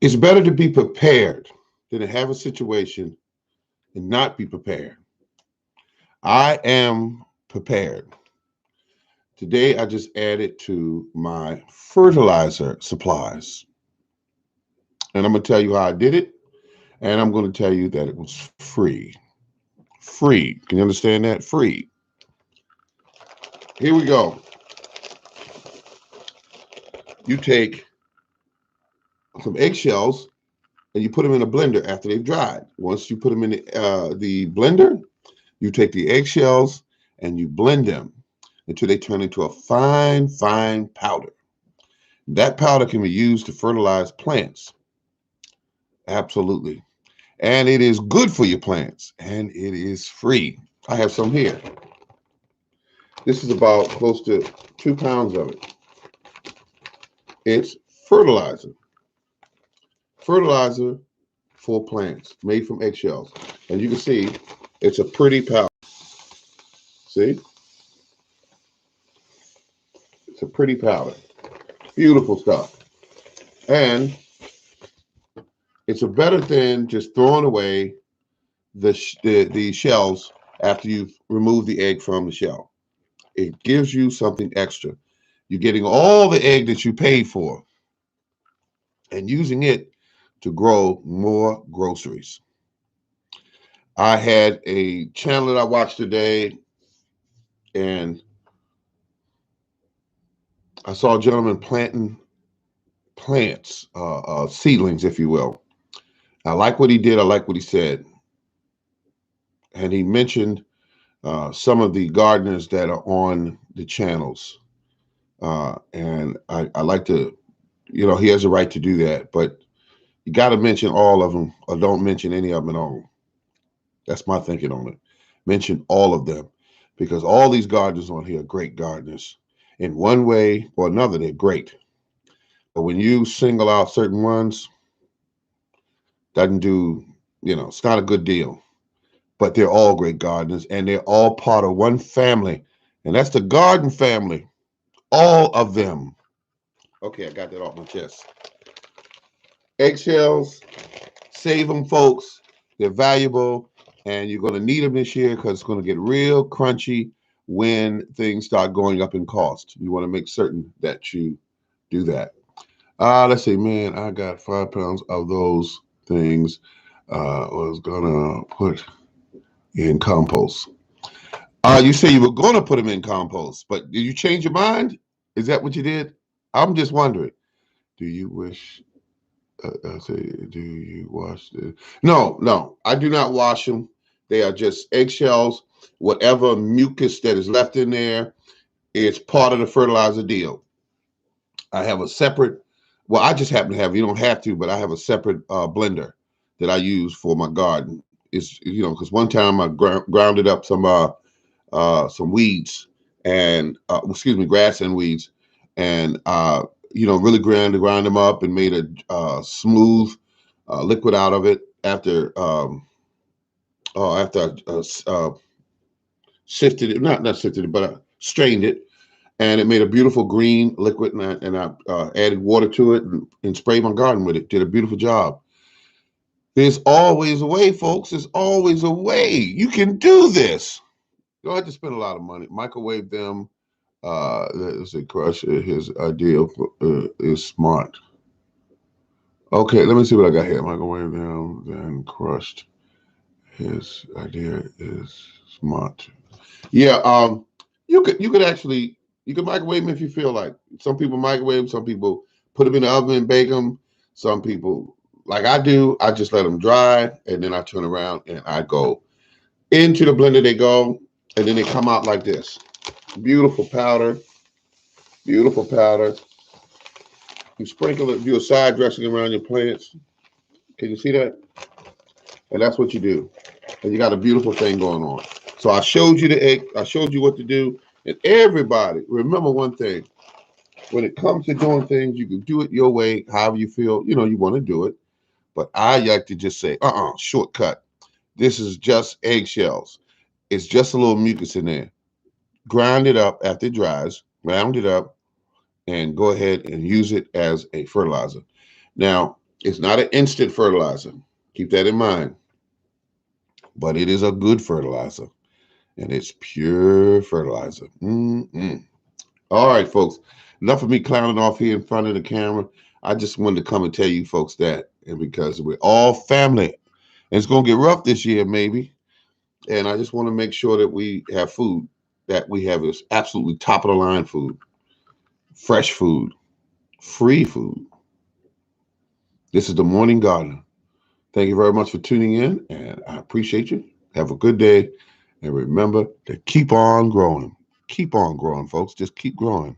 It's better to be prepared than to have a situation and not be prepared. I am prepared. Today, I just added to my fertilizer supplies. And I'm going to tell you how I did it. And I'm going to tell you that it was free. Free. Can you understand that? Free. Here we go. You take some eggshells and you put them in a blender after they've dried. Once you put them in the blender, you take the eggshells and you blend them until they turn into a fine, fine powder. That powder can be used to fertilize plants. Absolutely. And it is good for your plants. And it is free. I have some here. This is about close to 2 pounds of it. It's fertilizer. Fertilizer for plants made from eggshells. And you can see it's a pretty powder. See? It's a pretty powder. Beautiful stuff. And it's a better than just throwing away the shells after you've removed the egg from the shell. It gives you something extra. You're getting all the egg that you paid for and using it to grow more groceries. I had a channel that I watched today, and I saw a gentleman planting plants, seedlings, if you will. I like what he did. I like what he said. And he mentioned some of the gardeners that are on the channels. And I like to, he has a right to do that, but you got to mention all of them or don't mention any of them at all. That's my thinking on it. Mention all of them because all these gardeners on here are great gardeners. In one way or another, they're great. But when you single out certain ones, doesn't do, it's not a good deal. But they're all great gardeners and they're all part of one family. And that's the garden family. All of them. Okay, I got that off my chest. Eggshells, save them, folks. They're valuable, and you're going to need them this year because it's going to get real crunchy when things start going up in cost. You want to make certain that you do that. Let's see, man, I got 5 pounds of those things. Was going to put in compost. You say you were going to put them in compost, but did you change your mind? Is that what you did? I'm just wondering. Do you wish? I say, do you wash the? No, I do not wash them. They are just eggshells. Whatever mucus that is left in there, it's part of the fertilizer deal. I have a separate. Well, I just happen to have. You don't have to, but I have a separate blender that I use for my garden. It's because one time I grounded up some weeds and excuse me, grass and weeds, and really ground them up and made a smooth liquid out of it after I sifted it, not sifted it, but I strained it, and it made a beautiful green liquid, and I added water to it and sprayed my garden with it. Did a beautiful job. There's always a way, folks. There's always a way. You can do this. You don't have to spend a lot of money. Microwave them. Let's say crush. His idea is smart. Okay, let me see what I got here. Microwave them, then crushed. His idea is smart. Yeah, you could actually microwave them if you feel like. Some people microwave them, some people put them in the oven and bake them. Some people, like I do, I just let them dry and then I turn around and I go into the blender. They go and then they come out like this. Beautiful powder. Beautiful powder. You sprinkle it, do a side dressing around your plants. Can you see that? And that's what you do. And you got a beautiful thing going on. So I showed you the egg. I showed you what to do. And everybody, remember one thing. When it comes to doing things, you can do it your way, however you feel, you want to do it. But I like to just say, shortcut. This is just eggshells. It's just a little mucus in there. Grind it up after it dries. Ground it up and go ahead and use it as a fertilizer. Now, It's not an instant fertilizer. Keep that in mind. But it is a good fertilizer, and it's pure fertilizer. All right, folks. Enough of me clowning off here in front of the camera. I just wanted to come and tell you folks that, and because we're all family, and it's going to get rough this year, maybe. And I just want to make sure that we have food that we have is absolutely top of the line food, fresh food, free food. This is the Morning Gardener. Thank you very much for tuning in, and I appreciate you. Have a good day, and remember to keep on growing. Keep on growing, folks. Just keep growing.